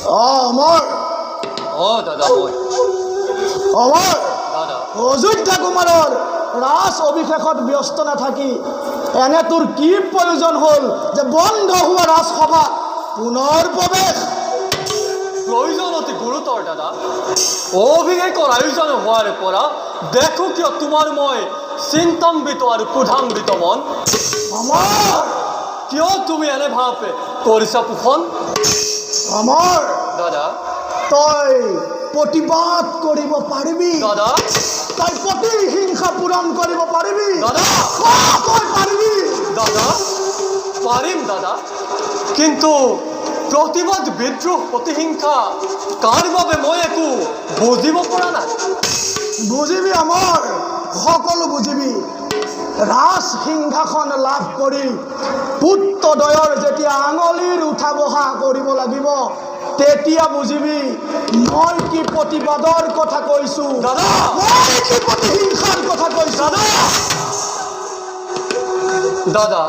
অমৰ দাদা মই অমৰ দাদা অযোধ্যা কুমাৰৰ ৰাজ অভিষেকত ব্যস্ত নাথাকি এনে তোৰ কি প্ৰয়োজন হ'ল যে বন্ধ হোৱা ৰাজসভা পুনৰ প্ৰৱেশ? প্ৰয়োজন অতি গুৰুতৰ দাদা। অভিষেকৰ আয়োজন হোৱাৰ পৰা দেখো কিয় তোমাৰ মই চিন্তান্বিত আৰু ক্ৰোধান্বিত মন। অমৰ কিয় তুমি এনে ভাৱ কৰিছা পোষণ? অমৰ দাদা তই প্ৰতিবাদ কৰিব পাৰিবি? দাদা তই প্ৰতিহিংসা পূৰণ কৰিব পাৰিবি? দাদা তই পাৰিবি? দাদা পাৰিম দাদা, কিন্তু প্ৰতিবাদ বিদ্ৰোহ প্ৰতিহিংসা কাৰ বাবে মই একো বুজিব পৰা নাই। বুজিবি অমৰ, সকলো বুজিবি। ৰাজ সিংহাসন লাভ কৰি পুত্ৰদ্বয়ৰ যেতিয়া আঙুলিৰ উঠা বহা কৰিব লাগিব তেতিয়া বুজিবি মই কি প্ৰতিবাদৰ কথা কৈছো, দাদা মই কি প্ৰতিহিংসাৰ কথা কৈছো। দাদা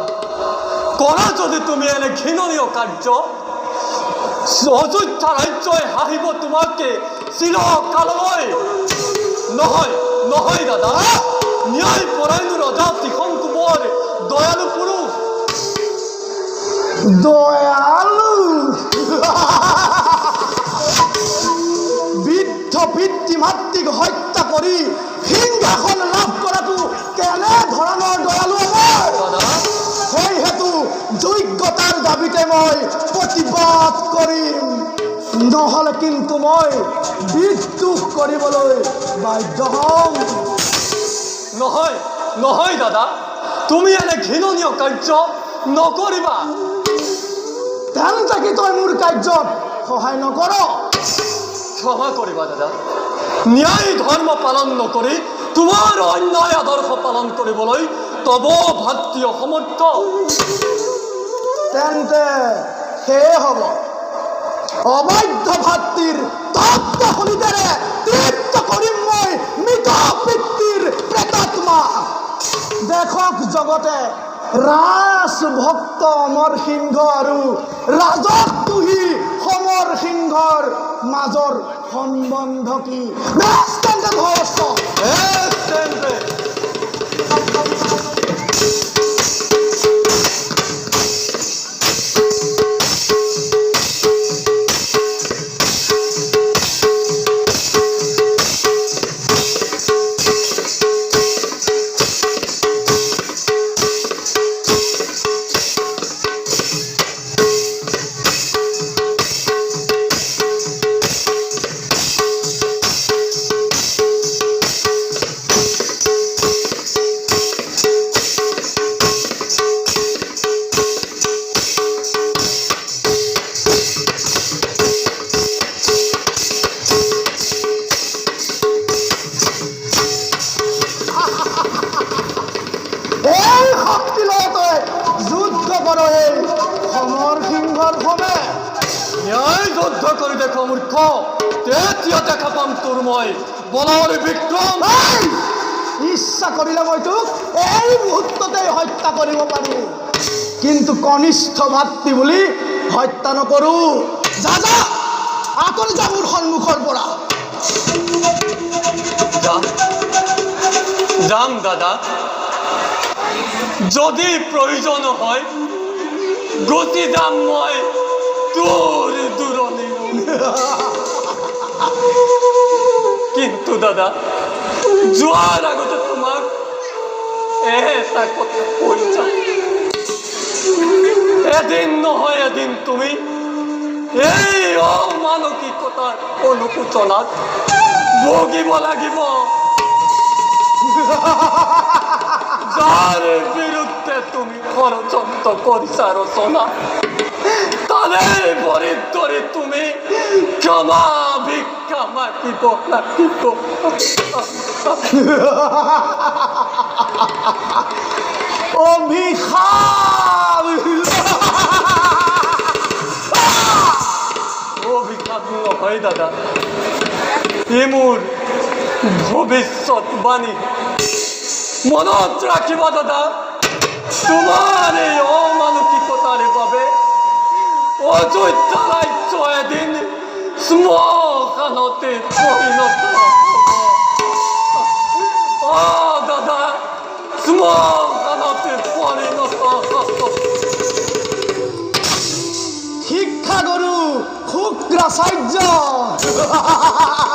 কৰা যদি তুমি এনে ঘৃণনীয় কাৰ্য, অযোধ্যা ৰাজ্যই হাঁহিব তোমাকে চিৰকাললৈ। নহয় নহয় দাদা, ন্যায় পৰায়ণ ৰজা তীক্ষ্ণ কোবৰ দয়ালু পুৰুষ। দয়ালু বৃদ্ধ পিতৃ মাতৃক হত্যা কৰি সিংহাসন লাভ কৰাটো কেনে ধৰণৰ দয়ালু আমাৰ? সেইহেতু যোগ্যতাৰ দাবীতে মই প্ৰতিবাদ কৰিম, নহ'লে কিন্তু মই বিদ্ৰোহ কৰিবলৈ বাধ্য হ'ম। নহয় নহয় দাদা, তুমি এনে ঘৃণনীয় কাৰ্য নকৰিবা। তেন্তে কি তই মোৰ কাৰ্যত সহায় নকৰ? ক্ষমা কৰিবা দাদা, ন্যায় ধৰ্ম পালন নকৰি তোমাৰ অন্যায় আদৰ্শ পালন কৰিবলৈ তব ভাতৃ অসমৰ্থ। তেন্তে সেয়ে হ'ব অবৈধ ভাতৃৰ তত্ত্ব শনিতেৰে তৃপ্ত কৰিম মই মৃত পিতৃৰ প্ৰেতাত্মা। দেখক জগতে ৰাজ ভক্ত অমৰ সিংহ আৰু ৰাজক তুহি সমৰ সিংহৰ মাজৰ সম্বন্ধ কি? কৰি দেখো মূৰ্খ, তেতিয়া দেখা পাম তোৰ মই বলৰ বিক্ৰম। ইচ্ছা কৰিলে মই তোক এই মুহূৰ্ততে হত্যা কৰিব পাৰো, কিন্তু কনিষ্ঠ ভাতৃ বুলি হত্যা নকৰো। যা যা আঁতৰি যা মোৰ সন্মুখৰ পৰা। যাম দাদা, যদি প্ৰয়োজন হয় গুচি যাম মই তোৰ দূৰণি। কিন্তু দাদা যোৱাৰ আগতে তোমাক এটা কথা কৈ যাম, এদিন নহয় এদিন তুমি এই অমানসিকতাৰ অনুশোচনাত ভুগিব লাগিব। যাৰ বিৰুদ্ধে তুমি ষড়যন্ত্ৰ কৰিছা ৰচনা, তাৰে বৰিদ্ধৰে তুমি ক্ষমা ভিক্ষা মাতিব লাগিব। অভিশাপ অভিশাপ নহয় দাদা, ই মোৰ ভৱিষ্যতবাণী। মনত ৰাখিবা দাদা, তোমাৰ এই অমানসিকতাৰ বাবে অযোধ্যা ৰাজ্য এদিন শ্মশানতে পৰিণত হ'ব। দাদা শ্মশানতে পৰিণত হ'ব। শিক্ষাগুৰু শুক্ৰাচাৰ্য